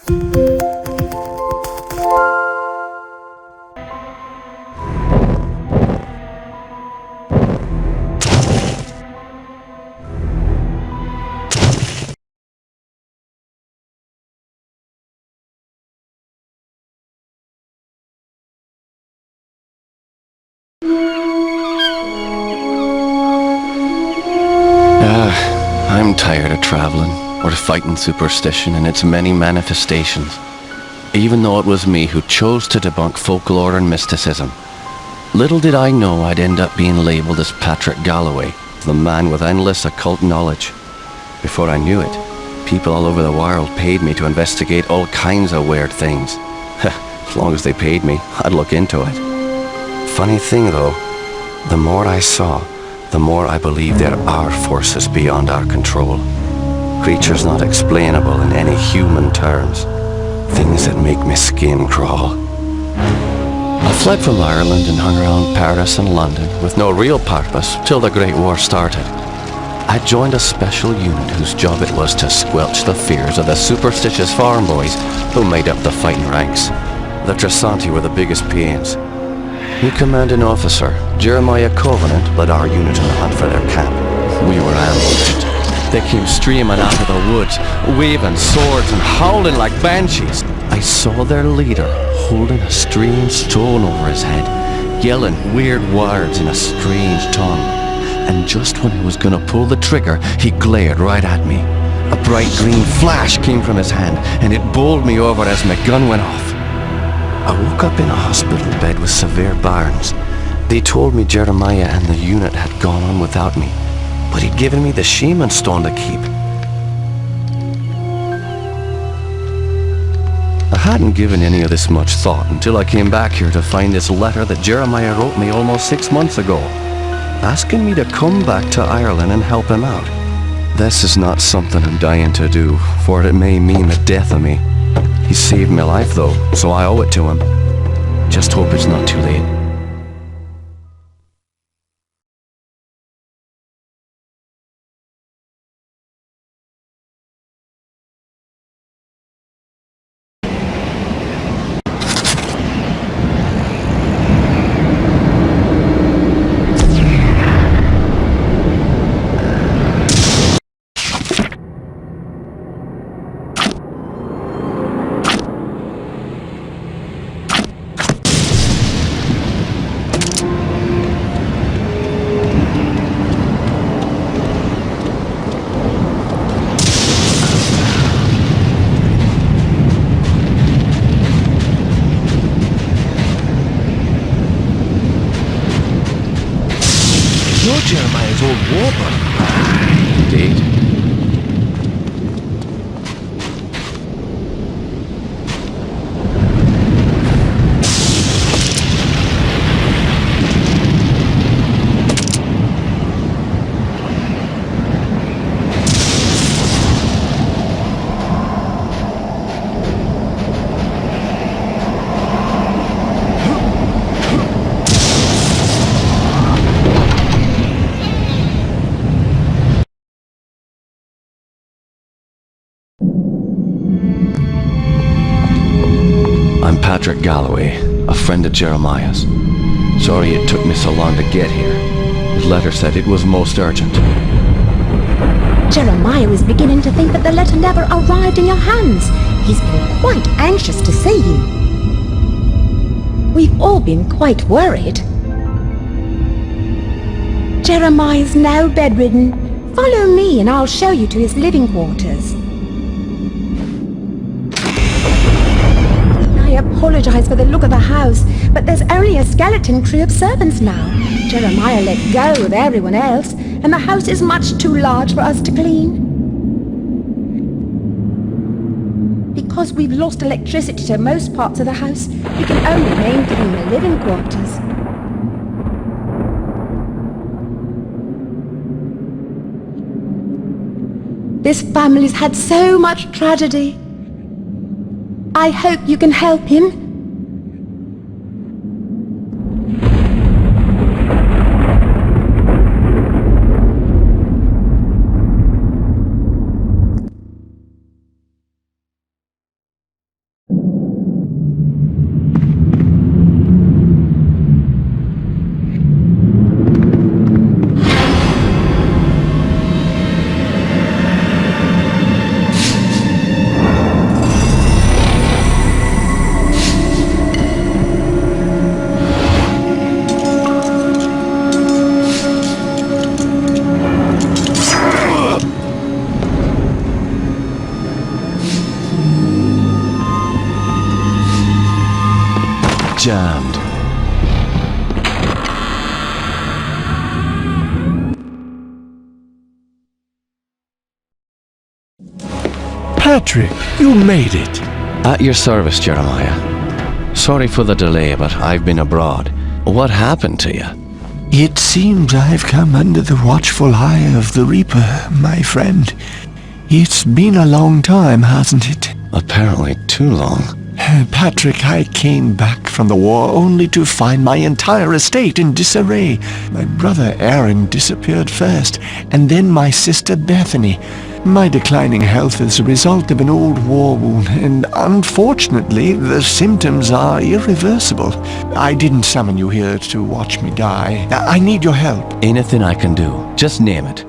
I'm tired of traveling, or fighting superstition in its many manifestations, even though it was me who chose to debunk folklore and mysticism. Little did I know I'd end up being labelled as Patrick Galloway, the man with endless occult knowledge. Before I knew it, people all over the world paid me to investigate all kinds of weird things. As long as they paid me, I'd look into it. Funny thing though, the more I saw, the more I believe there are forces beyond our control. Creatures not explainable in any human terms. Things that make my skin crawl. I fled from Ireland and hung around Paris and London with no real purpose till the Great War started. I joined a special unit whose job it was to squelch the fears of the superstitious farm boys who made up the fighting ranks. The Tresanti were the biggest pains. New commanding officer, Jeremiah Covenant, led our unit on the hunt for their camp. We were ambushed. They came streaming out of the woods, waving swords and howling like banshees. I saw their leader holding a strange stone over his head, yelling weird words in a strange tongue. And just when I was gonna pull the trigger, he glared right at me. A bright green flash came from his hand, and it bowled me over as my gun went off. I woke up in a hospital bed with severe burns. They told me Jeremiah and the unit had gone on without me, but he'd given me the shaman stone to keep. I hadn't given any of this much thought until I came back here to find this letter that Jeremiah wrote me almost 6 months ago, asking me to come back to Ireland and help him out. This is not something I'm dying to do, for it may mean the death of me. He saved my life though, so I owe it to him. Just hope it's not too late. You're Jeremiah's old war brother. Indeed. I'm Patrick Galloway, a friend of Jeremiah's. Sorry it took me so long to get here. His letter said it was most urgent. Jeremiah is beginning to think that the letter never arrived in your hands. He's been quite anxious to see you. We've all been quite worried. Jeremiah's now bedridden. Follow me and I'll show you to his living quarters. I apologize for the look of the house, but there's only a skeleton crew of servants now. Jeremiah let go of everyone else, and the house is much too large for us to clean. Because we've lost electricity to most parts of the house, we can only maintain the living quarters. This family's had so much tragedy. I hope you can help him. Jammed. Patrick, you made it. At your service, Jeremiah. Sorry for the delay, but I've been abroad. What happened to you? It seems I've come under the watchful eye of the Reaper, my friend. It's been a long time, hasn't it? Apparently too long. Patrick, I came back from the war only to find my entire estate in disarray. My brother Aaron disappeared first, and then my sister Bethany. My declining health is a result of an old war wound, and unfortunately, the symptoms are irreversible. I didn't summon you here to watch me die. I need your help. Anything I can do. Just name it.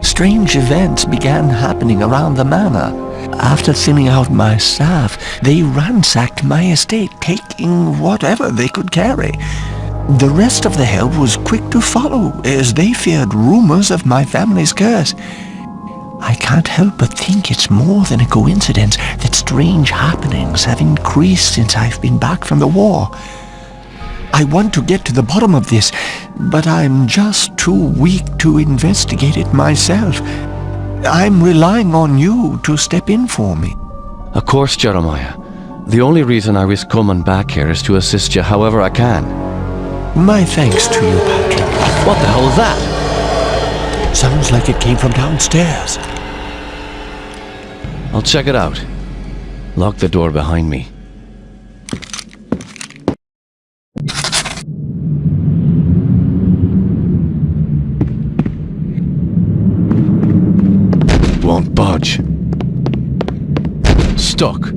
Strange events began happening around the manor. After thinning out my staff, they ransacked my estate, taking whatever they could carry. The rest of the help was quick to follow, as they feared rumors of my family's curse. I can't help but think it's more than a coincidence that strange happenings have increased since I've been back from the war. I want to get to the bottom of this, but I'm just too weak to investigate it myself. I'm relying on you to step in for me. Of course, Jeremiah. The only reason I risk coming back here is to assist you however I can. My thanks to you, Patrick. What the hell is that? Sounds like it came from downstairs. I'll check it out. Lock the door behind me. Won't budge. Stuck.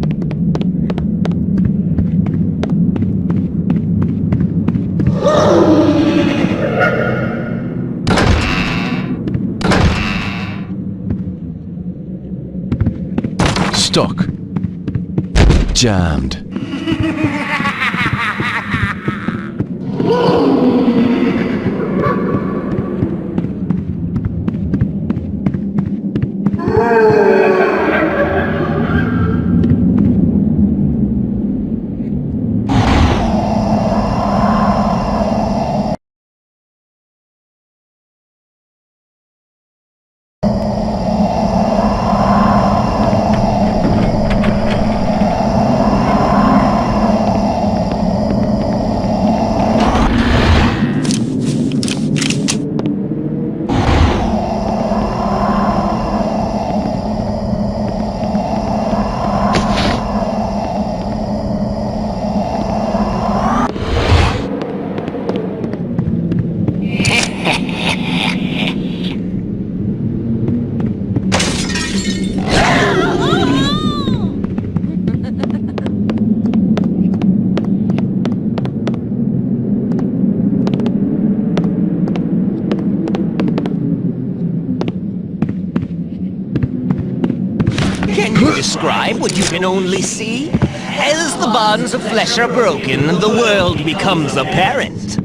Stuck. Jammed. Can you describe what you can only see? As the bonds of flesh are broken, the world becomes apparent.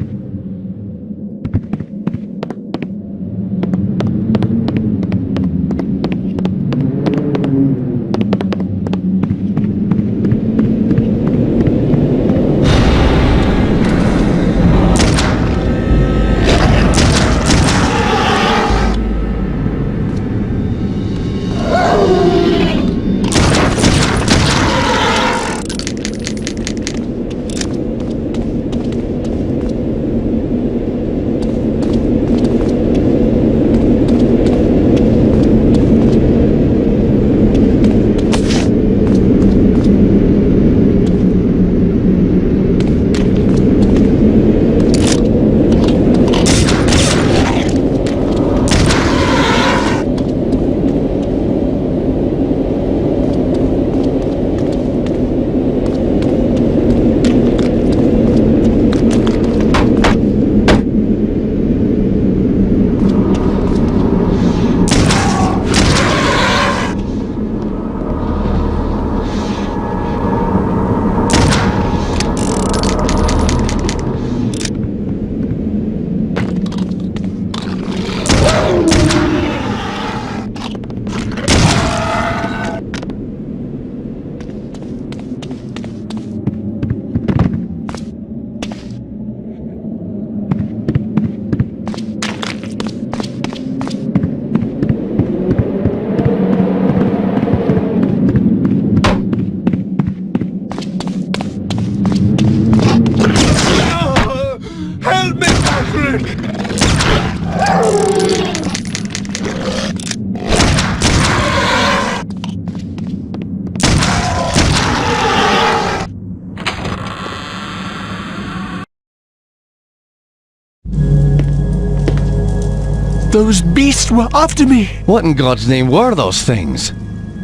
Those beasts were after me. What in God's name were those things?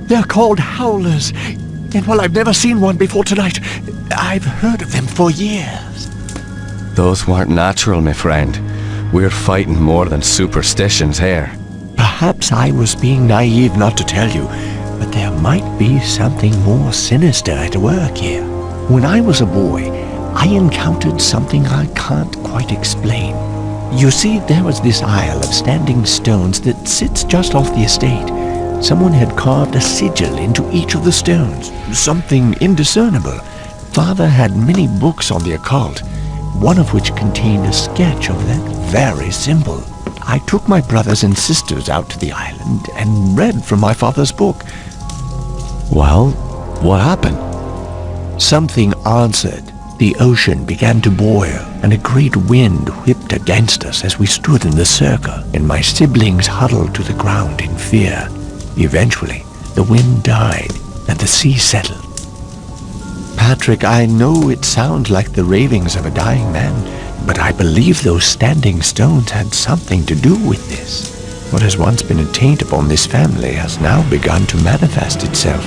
They're called howlers. And while I've never seen one before tonight, I've heard of them for years. Those weren't natural, my friend. We're fighting more than superstitions here. Perhaps I was being naive not to tell you, but there might be something more sinister at work here. When I was a boy, I encountered something I can't quite explain. You see, there was this isle of standing stones that sits just off the estate. Someone had carved a sigil into each of the stones, something indiscernible. Father had many books on the occult, one of which contained a sketch of that very symbol. I took my brothers and sisters out to the island and read from my father's book. Well, what happened? Something answered. The ocean began to boil, and a great wind whipped against us as we stood in the circle, and my siblings huddled to the ground in fear. Eventually, the wind died, and the sea settled. Patrick, I know it sounds like the ravings of a dying man, but I believe those standing stones had something to do with this. What has once been a taint upon this family has now begun to manifest itself.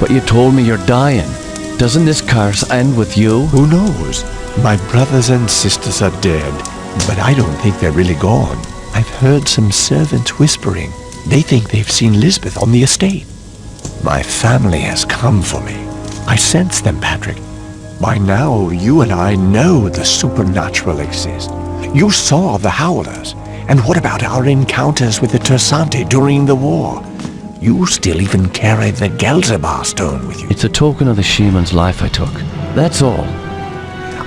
But you told me you're dying. Doesn't this curse end with you? Who knows? My brothers and sisters are dead, but I don't think they're really gone. I've heard some servants whispering. They think they've seen Lisbeth on the estate. My family has come for me. I sense them, Patrick. By now, you and I know the supernatural exists. You saw the howlers. And what about our encounters with the Tersante during the war? You still even carry the Gelzebah stone with you. It's a token of the shaman's life I took. That's all.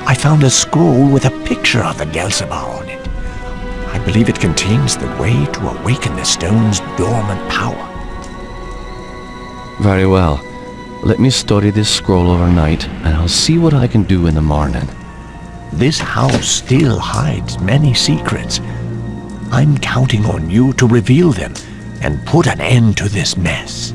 I found a scroll with a picture of the Gelzebah on it. I believe it contains the way to awaken the stone's dormant power. Very well. Let me study this scroll overnight, and I'll see what I can do in the morning. This house still hides many secrets. I'm counting on you to reveal them and put an end to this mess.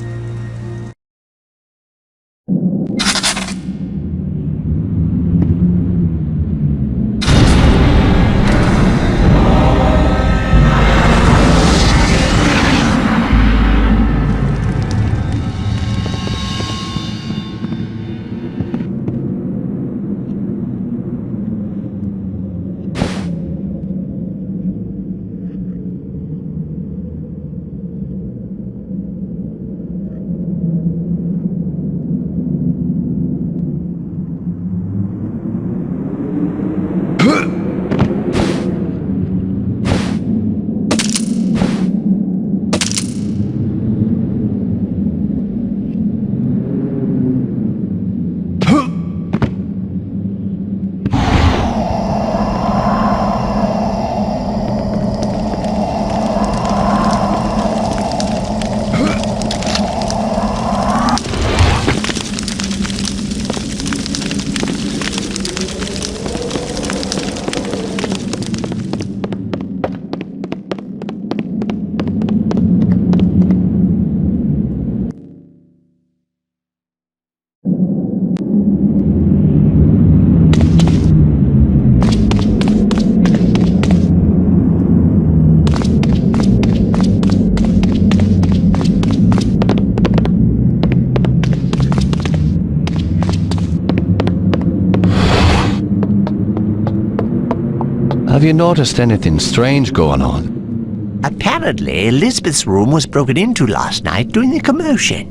Have you noticed anything strange going on? Apparently, Elizabeth's room was broken into last night during the commotion.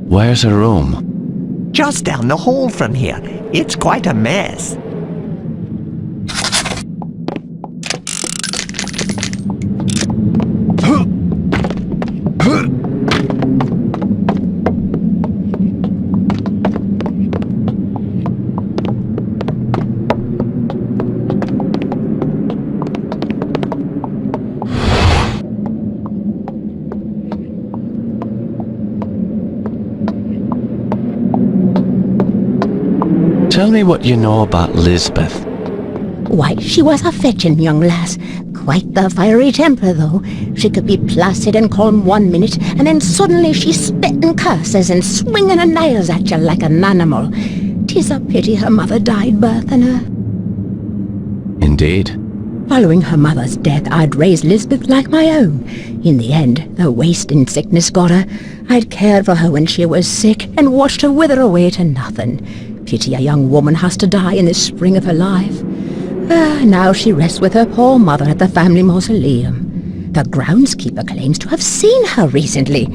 Where's her room? Just down the hall from here. It's quite a mess. Tell me what you know about Lisbeth. Why, she was a fetching young lass. Quite the fiery temper, though. She could be placid and calm one minute, and then suddenly she's spitting curses and swinging her nails at you like an animal. 'Tis a pity her mother died birthing her. Indeed. Following her mother's death, I'd raised Lisbeth like my own. In the end, the wasting sickness got her. I'd cared for her when she was sick and watched her wither away to nothing. Pity a young woman has to die in the spring of her life. Now she rests with her poor mother at the family mausoleum. The groundskeeper claims to have seen her recently.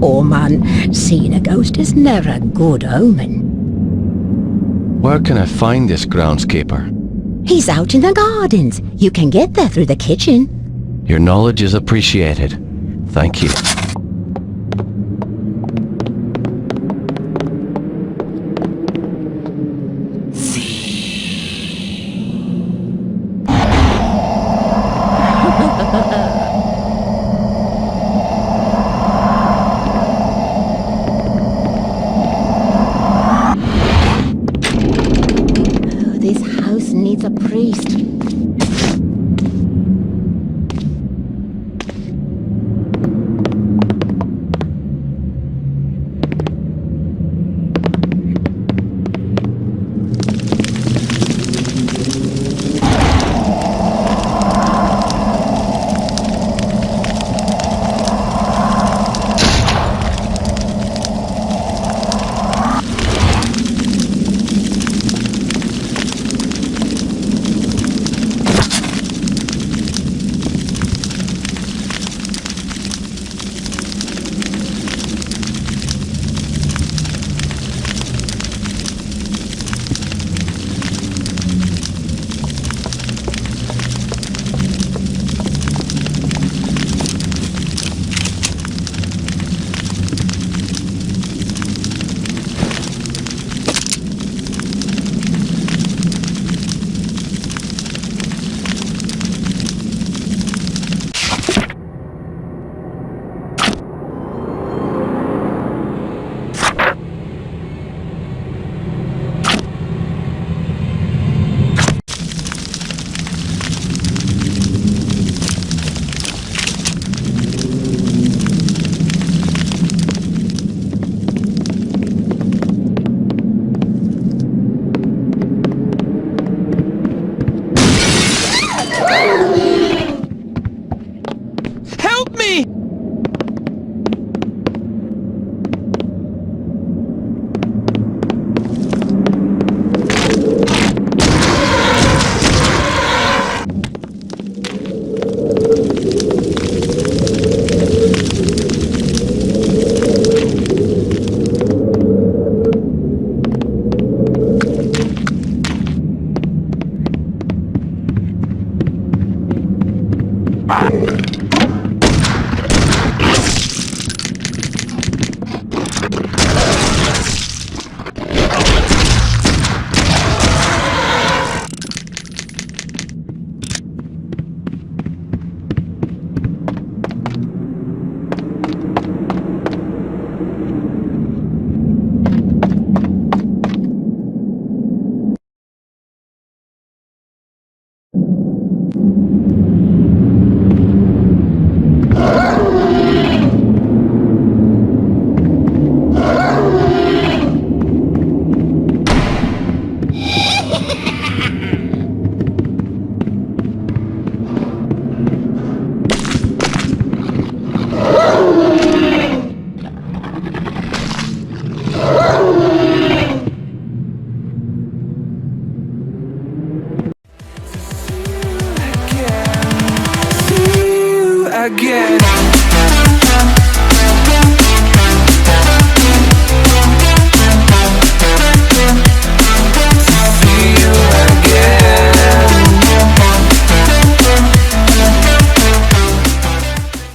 Oh man, seeing a ghost is never a good omen. Where can I find this groundskeeper? He's out in the gardens. You can get there through the kitchen. Your knowledge is appreciated. Thank you.